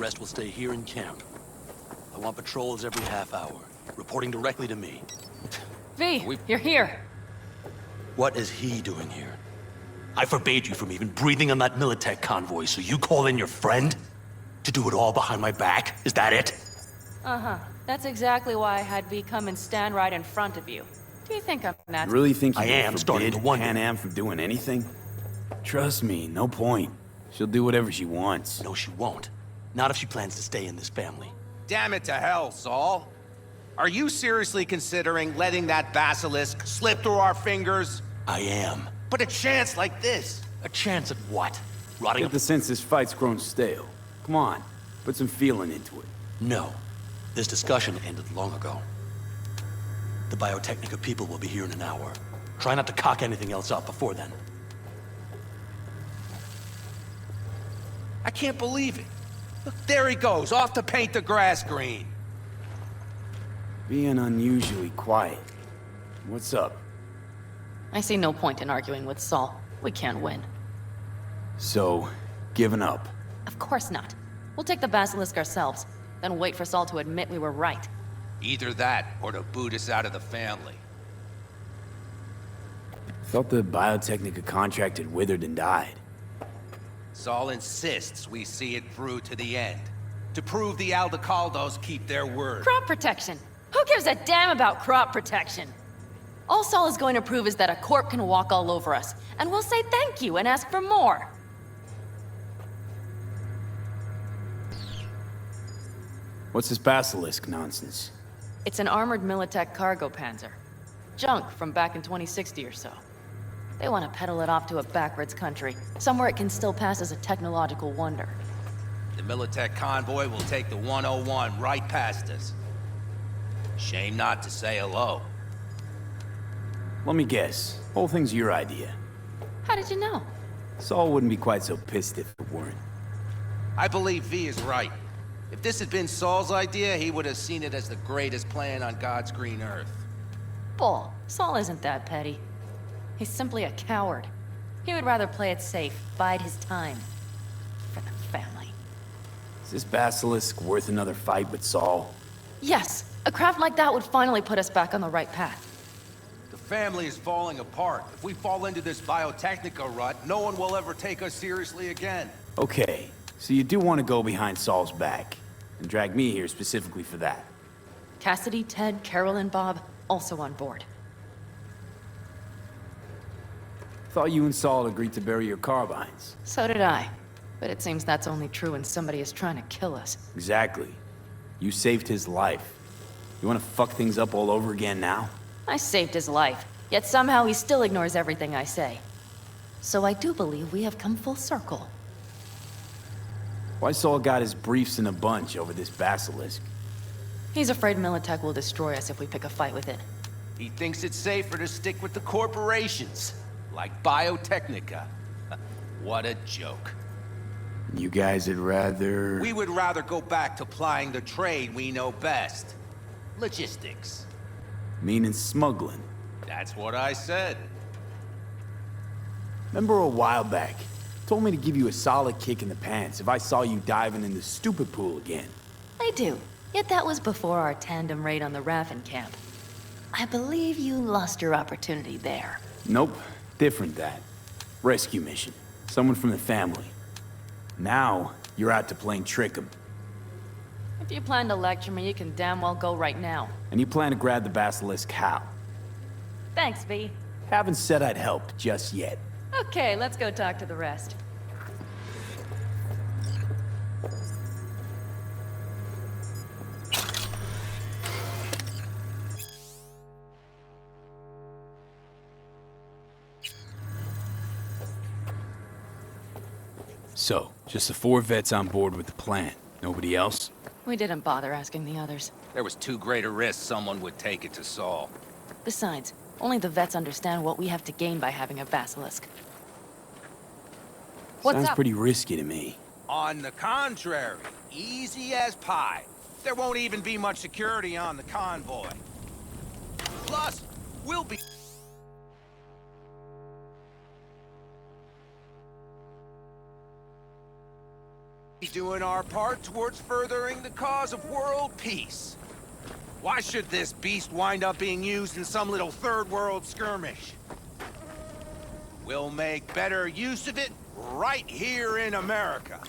rest will stay here in camp. I want patrols every half hour, reporting directly to me. V, you're here. What is he doing here? I forbade you from even breathing on that Militech convoy, so you call in your friend? To do it all behind my back? Is that it? Uh-huh. That's exactly why I had V come and stand right in front of you. Do you think I'm that? You really think you I am starting to wonder. Panam from doing anything? Trust me, no point. She'll do whatever she wants. No, she won't. Not if she plans to stay in this family. Damn it to hell, Saul. Are you seriously considering letting that basilisk slip through our fingers? I am. But a chance like this. A chance at what? Rotting Get up? the sense this fight's grown stale. Come on, put some feeling into it. No. This discussion ended long ago. The Biotechnica people will be here in an hour. Try not to cock anything else up before then. I can't believe it. Look, there he goes, off to paint the grass green. Being unusually quiet. What's up? I see no point in arguing with Saul. We can't win. So, giving up. Of course not. We'll take the basilisk ourselves, then wait for Saul to admit we were right. Either that, or to boot us out of the family. Thought the Biotechnica contract had withered and died. Saul insists we see it through to the end. To prove the Aldecaldos keep their word. Crop protection! Who gives a damn about crop protection? All Saul is going to prove is that a corp can walk all over us, and we'll say thank you and ask for more. What's this basilisk nonsense? It's an armored Militech cargo panzer. Junk from back in 2060 or so. They want to peddle it off to a backwards country, somewhere it can still pass as a technological wonder. The Militech convoy will take the 101 right past us. Shame not to say hello. Let me guess. Whole thing's your idea. How did you know? Saul wouldn't be quite so pissed if it weren't. I believe V is right. If this had been Saul's idea, he would have seen it as the greatest plan on God's green earth. Bull. Saul isn't that petty. He's simply a coward. He would rather play it safe, bide his time. For the family. Is this basilisk worth another fight with Saul? Yes, a craft like that would finally put us back on the right path. The family is falling apart. If we fall into this Biotechnica rut, no one will ever take us seriously again. Okay, so you do want to go behind Saul's back, and drag me here specifically for that. Cassidy, Ted, Carol, and Bob also on board. Thought you and Saul agreed to bury your carbines. So did I. But it seems that's only true when somebody is trying to kill us. Exactly. You saved his life. You want to fuck things up all over again now? I saved his life, yet somehow he still ignores everything I say. So I do believe we have come full circle. Why Saul got his briefs in a bunch over this basilisk? He's afraid Militech will destroy us if we pick a fight with it. He thinks it's safer to stick with the corporations, like Biotechnica. What a joke. You guys would rather... We would rather go back to plying the trade we know best. Logistics. Meaning smuggling. That's what I said. Remember a while back, told me to give you a solid kick in the pants if I saw you diving in the stupid pool again. I do. Yet that was before our tandem raid on the Raffen camp. I believe you lost your opportunity there. Nope. Different that. Rescue mission. Someone from the family. Now, you're out to plain trick 'em. If you plan to lecture me, you can damn well go right now. And you plan to grab the basilisk how? Thanks, V. Haven't said I'd help just yet. Okay, let's go talk to the rest. So, just the 4 vets on board with the plan. Nobody else? We didn't bother asking the others. There was too great a risk someone would take it to Saul. Besides, only the vets understand what we have to gain by having a basilisk. What's Sounds up? pretty risky to me. On the contrary, easy as pie. There won't even be much security on the convoy. Plus, we'll be... doing our part towards furthering the cause of world peace. Why should this beast wind up being used in some little third world skirmish? We'll make better use of it right here in America.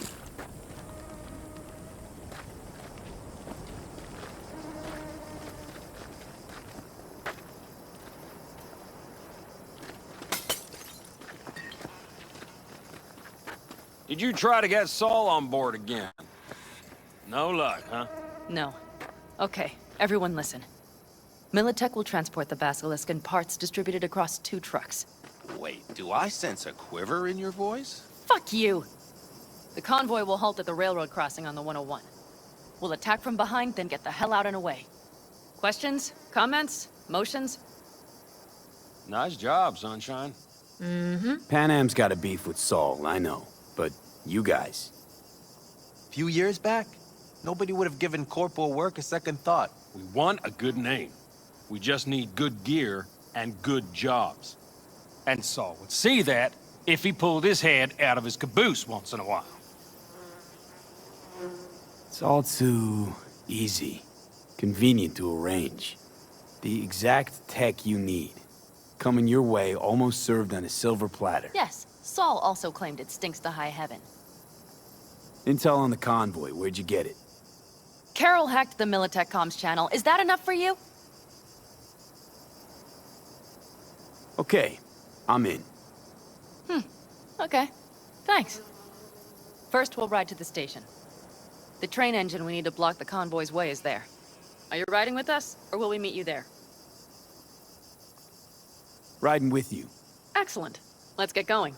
Did you try to get Saul on board again? No luck, huh? No. Okay, everyone listen. Militech will transport the Basilisk in parts distributed across 2 trucks. Wait, do I sense a quiver in your voice? Fuck you! The convoy will halt at the railroad crossing on the 101. We'll attack from behind, then get the hell out and away. Questions? Comments? Motions? Nice job, Sunshine. Panam's got a beef with Saul, I know. But you guys... Few years back, nobody would have given corporal work a second thought. We want a good name. We just need good gear and good jobs. And Saul would see that if he pulled his head out of his caboose once in a while. It's all too easy. Convenient to arrange. The exact tech you need. Coming your way, almost served on a silver platter. Yes, Saul also claimed it stinks to high heaven. Intel on the convoy, where'd you get it? Carol hacked the Militech comms channel. Is that enough for you? Okay, I'm in. Okay, thanks. First, we'll ride to the station. The train engine we need to block the convoy's way is there. Are you riding with us, or will we meet you there? Riding with you. Excellent. Let's get going.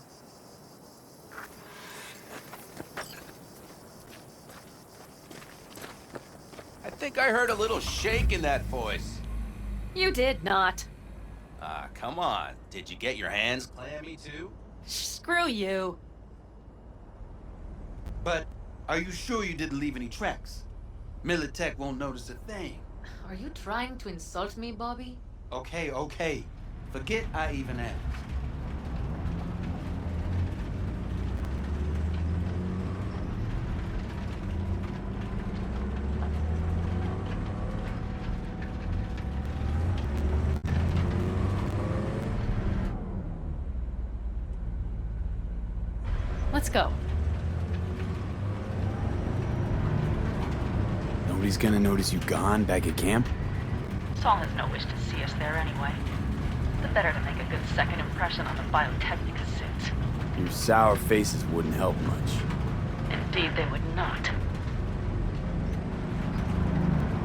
I think I heard a little shake in that voice. You did not. Ah, come on. Did you get your hands clammy too? Screw you. But are you sure you didn't leave any tracks? Militech won't notice a thing. Are you trying to insult me, Bobby? Okay. Forget I even asked. Let's go. Nobody's gonna notice you gone back at camp? Saul has no wish to see us there anyway. The better to make a good second impression on the Biotechnica suits. Your sour faces wouldn't help much. Indeed, they would not.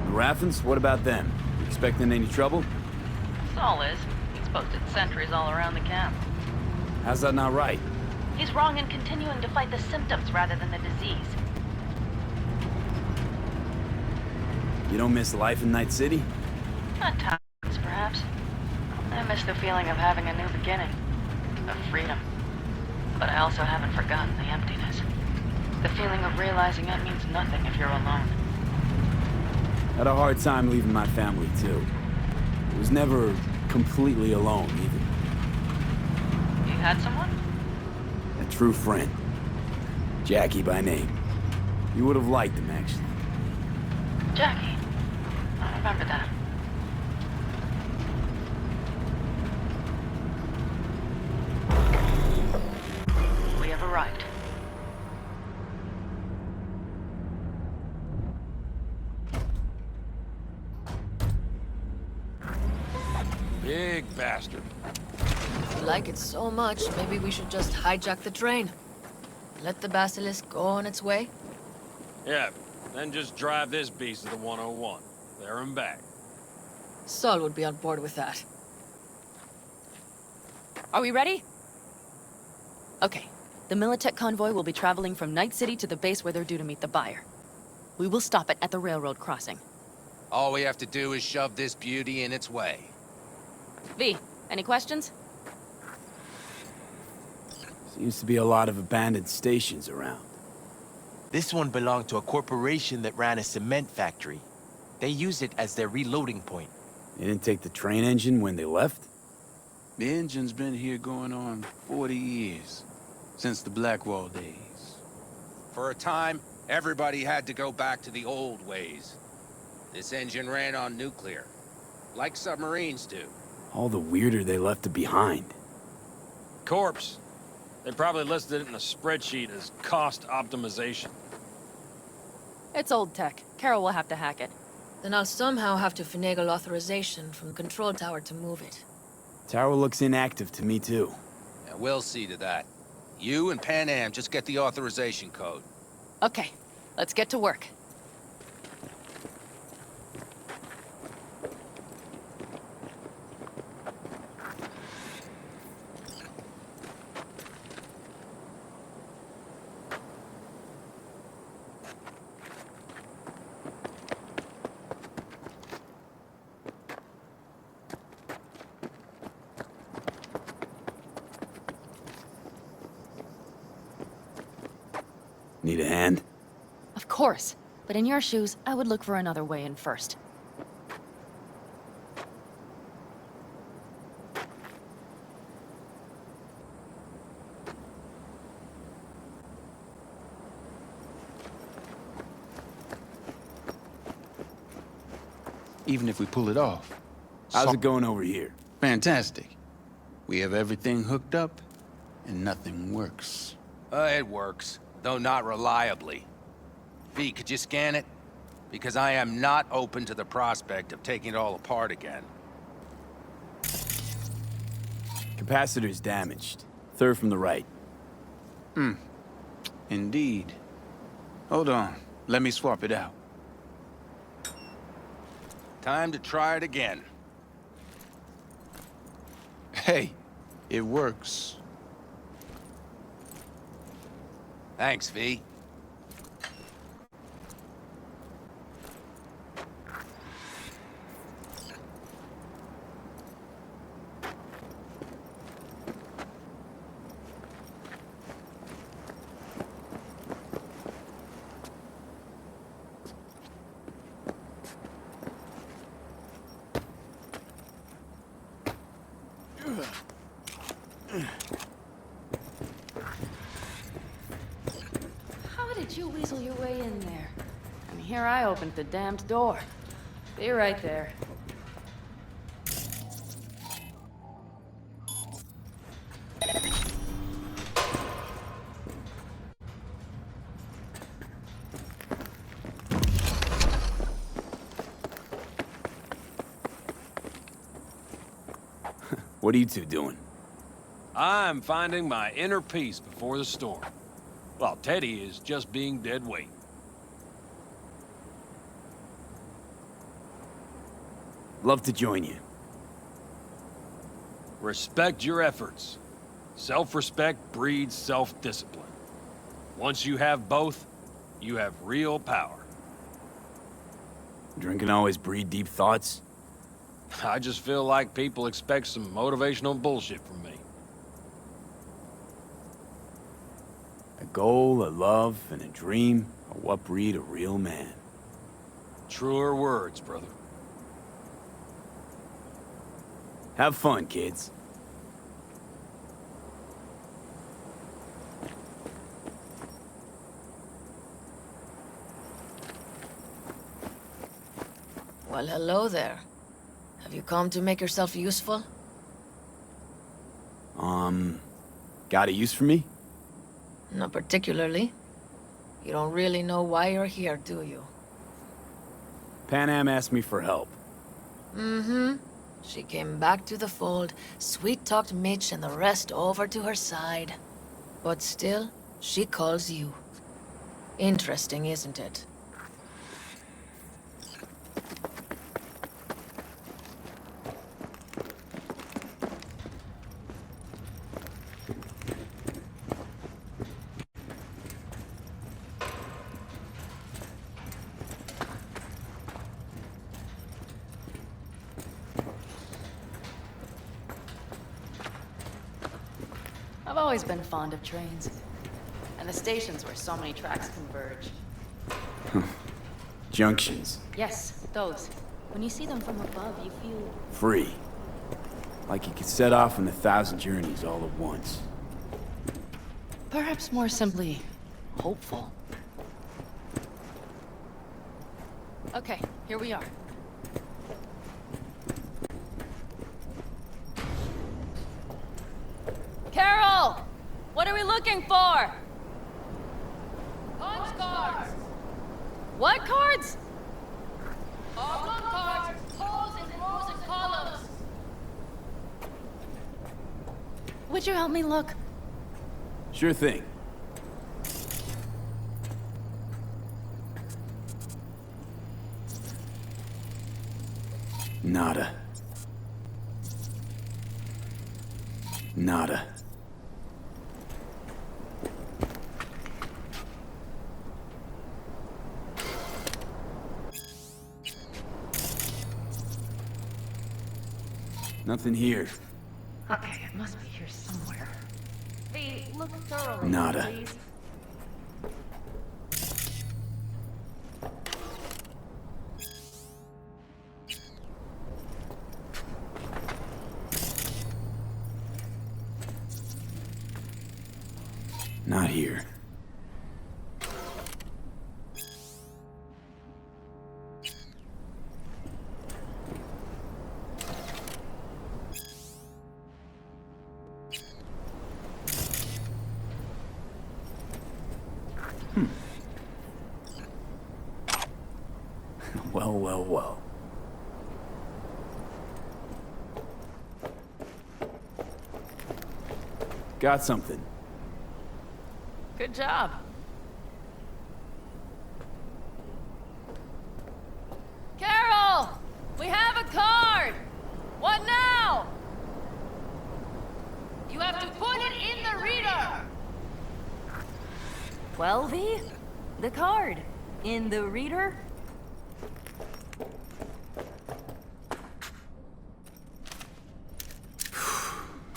The Raffens, what about them? You expecting any trouble? Saul is. He's posted sentries all around the camp. How's that not right? He's wrong in continuing to fight the symptoms rather than the disease. You don't miss life in Night City? At times, perhaps. I miss the feeling of having a new beginning. Of freedom. But I also haven't forgotten the emptiness. The feeling of realizing it means nothing if you're alone. Had a hard time leaving my family, too. I was never completely alone, either. You had someone? A true friend. Jackie by name. You would have liked him, actually. Jackie. I remember that. We have arrived. Big bastard. You like it so much, maybe we should just hijack the train. Let the Basilisk go on its way? Yeah, then just drive this beast to the 101. There and back. Saul would be on board with that. Are we ready? Okay. The Militech convoy will be traveling from Night City to the base where they're due to meet the buyer. We will stop it at the railroad crossing. All we have to do is shove this beauty in its way. V, any questions? Seems to be a lot of abandoned stations around. This one belonged to a corporation that ran a cement factory. They used it as their reloading point. They didn't take the train engine when they left? The engine's been here going on 40 years, since the Blackwall days. For a time, Everybody had to go back to the old ways. This engine ran on nuclear, like submarines do. All the weirder they left it behind. Corpse. They probably listed it in a spreadsheet as cost optimization. It's old tech. Carol will have to hack it. Then I'll somehow have to finagle authorization from the control tower to move it. Tower looks inactive to me, too. Yeah, we'll see to that. You and Panam just get the authorization code. Okay, let's get to work. Need a hand? Of course. But in your shoes, I would look for another way in first. Even if we pull it off. How's it going over here? Fantastic. We have everything hooked up, and nothing works. It works, though not reliably. V, could you scan it? Because I am not open to the prospect of taking it all apart again. Capacitor's damaged. Third from the right. Indeed. Hold on. Let me swap it out. Time to try it again. Hey, it works. Thanks, V. How did you weasel your way in there? And here I opened the damned door. Be right there. What are you two doing? I'm finding my inner peace before the storm. While Teddy is just being dead weight. Love to join you. Respect your efforts. Self-respect breeds self-discipline. Once you have both, you have real power. Drinking always breed deep thoughts? I just feel like people expect some motivational bullshit from me. A goal, a love, and a dream are what breed a real man. Truer words, brother. Have fun, kids. Well, hello there. Have you come to make yourself useful? Got a use for me? Not particularly. You don't really know why you're here, do you? Panam asked me for help. Mm-hmm. She came back to the fold, sweet-talked Mitch and the rest over to her side. But still, she calls you. Interesting, isn't it? I've always been fond of trains. And the stations where so many tracks converge. Junctions. Yes, those. When you see them from above, you feel... Free. Like you could set off on 1,000 journeys all at once. perhaps more simply, hopeful. Okay, here we are. Carol! What are we looking for? Punch cards! What cards? Oblong cards, holes in rows and columns. Would you help me look? Sure thing. Nada. Nada. Nothing here. Okay, it must be here somewhere. V, look thoroughly, Nada. please. Not here. Well, well, well. Got something. Good job. Carol! We have a card! What now? You have to put it in the reader. Well, V? The card. In the reader?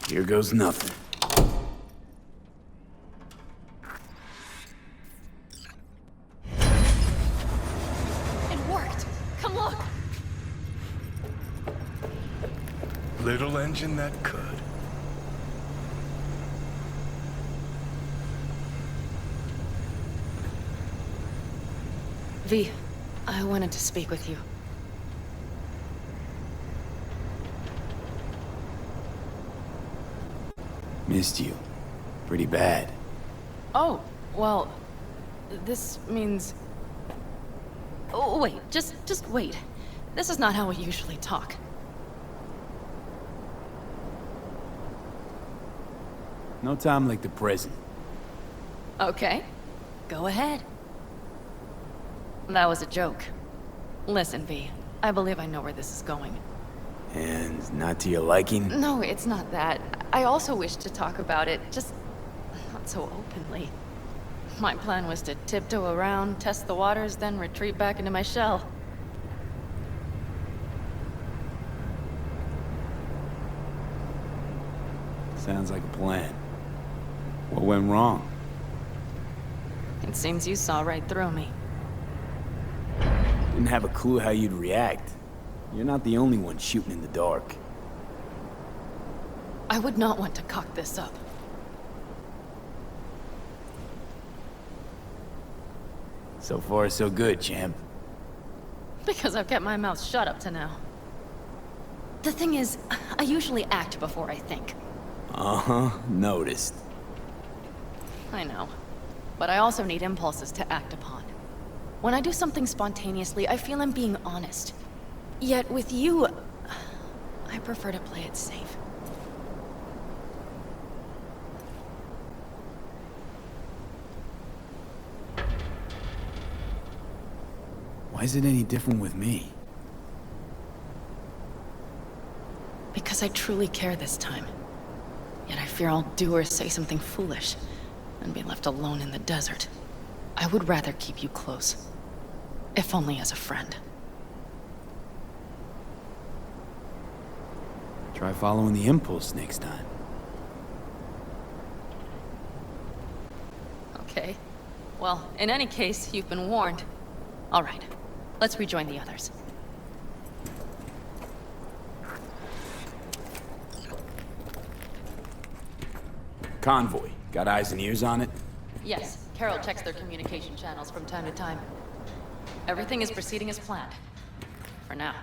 Here goes nothing. It worked! Come look! Little engine that could. V, I wanted to speak with you. Missed you. Pretty bad. Oh, well, this means... Oh, wait, just wait. This is not how we usually talk. No time like the present. Okay, go ahead. That was a joke. Listen, V, I believe I know where this is going. And not to your liking? No, it's not that. I also wish to talk about it, just not so openly. My plan was to tiptoe around, test the waters, then retreat back into my shell. Sounds like a plan. What went wrong? It seems you saw right through me. Didn't have a clue how you'd react. You're not the only one shooting in the dark. I would not want to cock this up. So far, so good, champ. Because I've kept my mouth shut up to now. The thing is, I usually act before I think. Uh-huh, noticed. I know. But I also need impulses to act upon. When I do something spontaneously, I feel I'm being honest. Yet with you, I prefer to play it safe. Why is it any different with me? Because I truly care this time. Yet I fear I'll do or say something foolish and be left alone in the desert. I would rather keep you close. If only as a friend. Try following the impulse next time. Okay. Well, in any case, you've been warned. All right. Let's rejoin the others. Convoy. Got eyes and ears on it? Yes, Carol checks their communication channels from time to time. Everything is proceeding as planned. For now.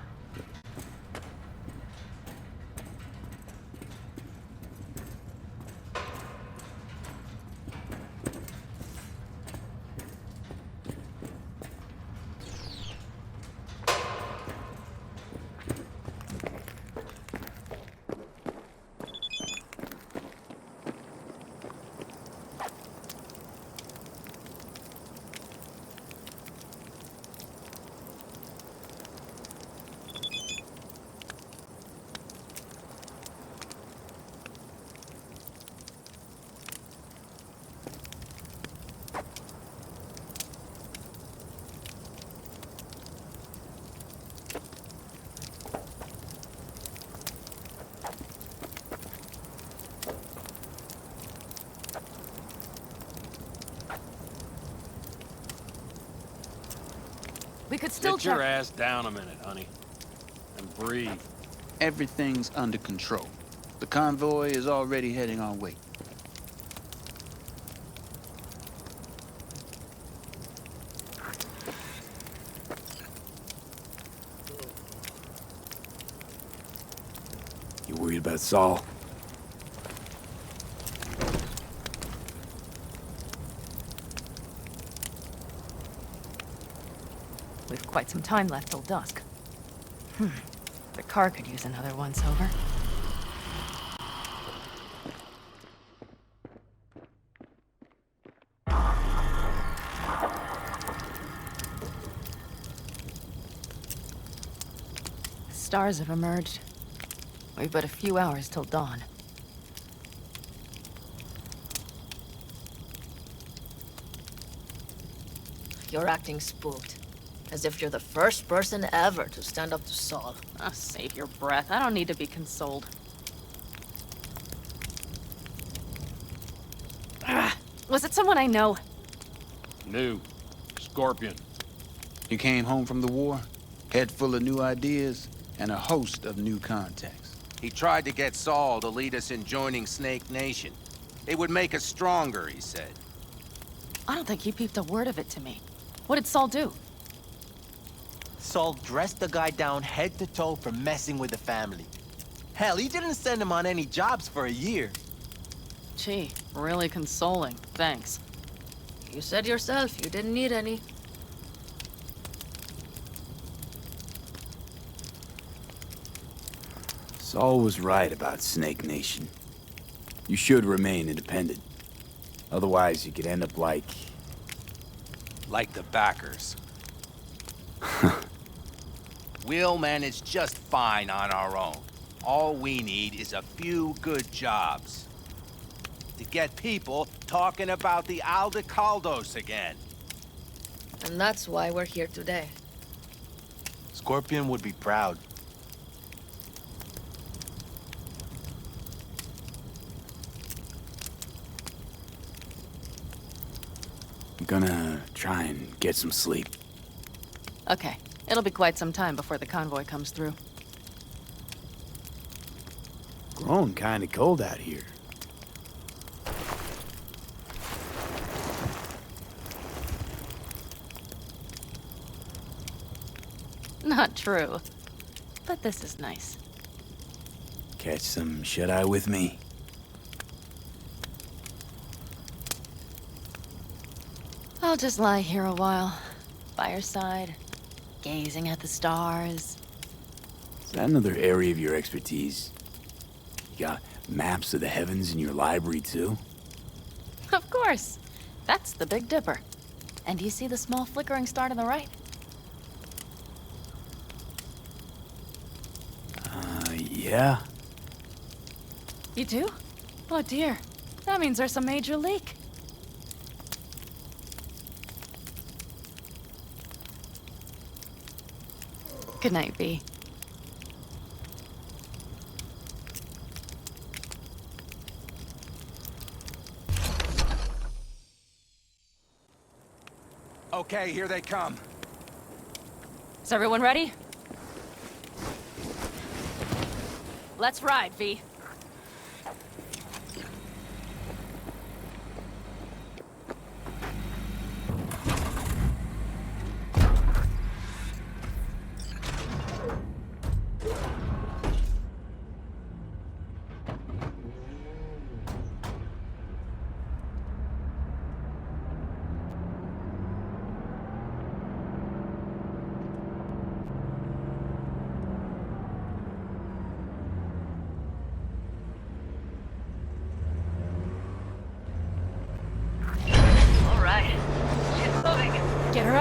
We could still Sit your check. ass down a minute, honey. And breathe. Everything's under control. The convoy is already heading our way. You worried about Saul? We've quite some time left till dusk. The car could use another once-over. The stars have emerged. We've but a few hours till dawn. You're acting spooked. As if you're the first person ever to stand up to Saul. Oh, save your breath. I don't need to be consoled. Was it someone I know? New. Scorpion. You came home from the war, head full of new ideas, and a host of new contacts. He tried to get Saul to lead us in joining Snake Nation. It would make us stronger, he said. I don't think he peeped a word of it to me. What did Saul do? Saul dressed the guy down head to toe for messing with the family. Hell, he didn't send him on any jobs for a year. Gee, really consoling. Thanks. You said yourself you didn't need any. Saul was right about Snake Nation. You should remain independent. Otherwise, you could end up like the backers. We'll manage just fine on our own. All we need is a few good jobs. To get people talking about the Aldecaldos again. And that's why we're here today. Scorpion would be proud. I'm gonna try and get some sleep. Okay. It'll be quite some time before the convoy comes through. Growing kinda cold out here. Not true. But this is nice. Catch some shut-eye with me? I'll just lie here a while. By your side. Gazing at the stars. Is that another area of your expertise? You got maps of the heavens in your library, too? Of course. That's the Big Dipper. And do you see the small flickering star to the right? Yeah. You do? Oh dear. That means there's a major leak. Good night, V. Okay, here they come. Is everyone ready? Let's ride, V.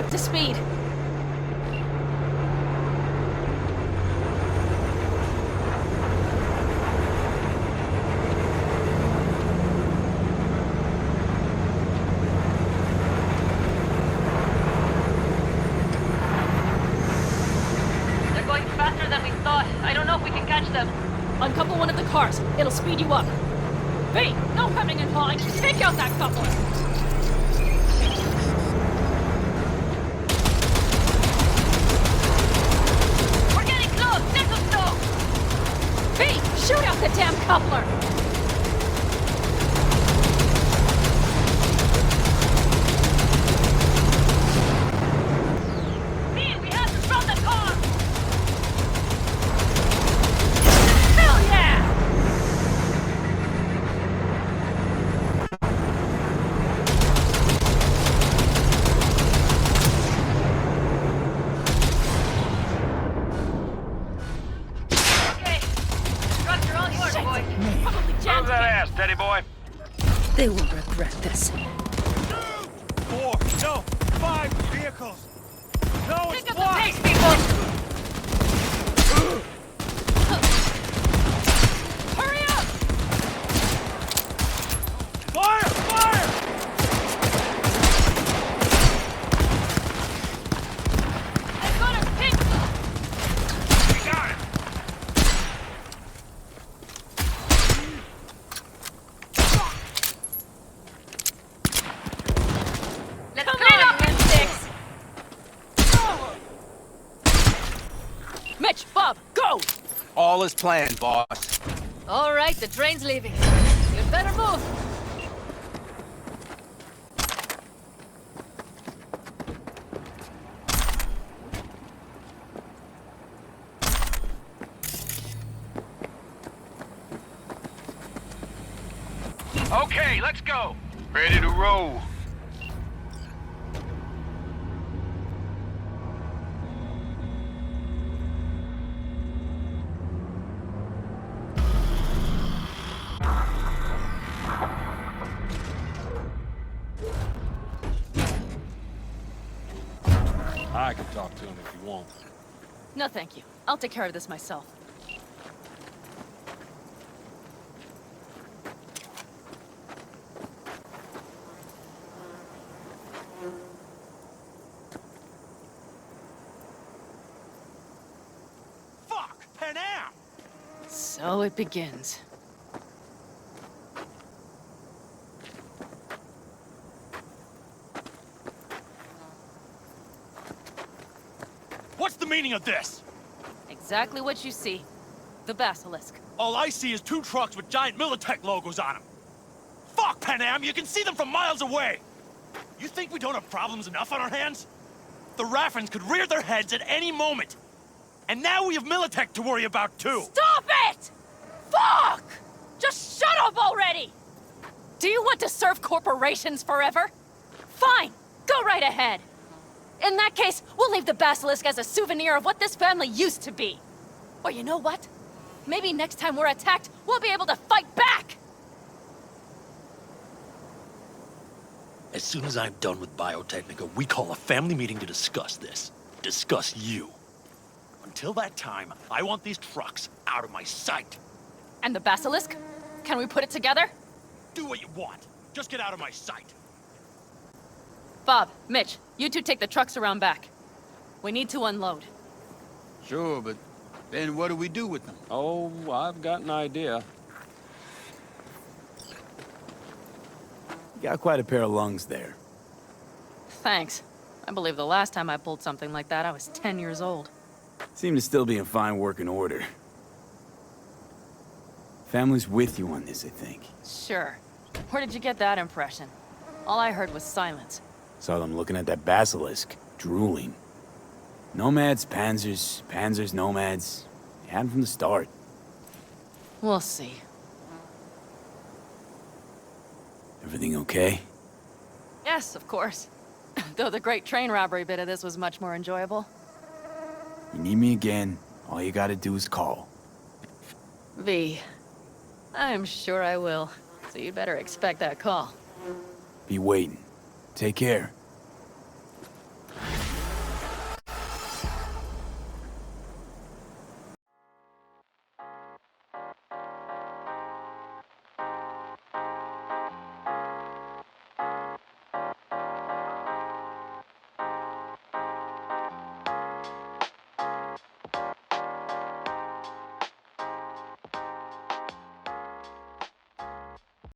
up to speed. They're going faster than we thought. I don't know if we can catch them. Uncouple one of the cars. It'll speed you up. V, no hemming and hawing. Take out that coupler. We're getting close. This will stop. V, shoot out the damn coupler. V, we have to stop the car. Hell yeah! Okay. Trucks are all yours, boy. Probably jammed Move that ass, Teddy boy. They will regret this. 4, no, 5 vehicles. No, it's Pick up the pace, people. Hurry up! Fire! Fire! I've got a pin. We got it! Let's Come clean on, up. lipsticks! Mitch, Bob, go! All is planned, boss. All right, the train's leaving. You'd better move. Okay, let's go. Ready to roll. I can talk to him if you want. No, thank you. I'll take care of this myself. Fuck! Panam! So it begins. What's the meaning of this? Exactly what you see. The basilisk. All I see is 2 trucks with giant Militech logos on them. Fuck, Panam! You can see them from miles away! You think we don't have problems enough on our hands? The Raffens could rear their heads at any moment. And now we have Militech to worry about, too! Stop it! Fuck! Just shut up already! Do you want to serve corporations forever? Fine, go right ahead. In that case, we'll leave the basilisk as a souvenir of what this family used to be. Or you know what? Maybe next time we're attacked, we'll be able to fight back! As soon as I'm done with Biotechnica, we call a family meeting to discuss this. Discuss you. Until that time, I want these trucks out of my sight. And the basilisk? Can we put it together? Do what you want. Just get out of my sight. Bob, Mitch, you two take the trucks around back. We need to unload. Sure, but then what do we do with them? Oh, I've got an idea. You got quite a pair of lungs there. Thanks. I believe the last time I pulled something like that, I was 10 years old. Seem to still be in fine working order. Family's with you on this, I think. Sure. Where did you get that impression? All I heard was silence. Saw them looking at that basilisk, drooling. Nomads, panzers, panzers, nomads. They had 'em from the start. We'll see. Everything okay? Yes, of course. Though the great train robbery bit of this was much more enjoyable. You need me again, all you gotta do is call. V. I'm sure I will. So you'd better expect that call. Be waiting. Take care.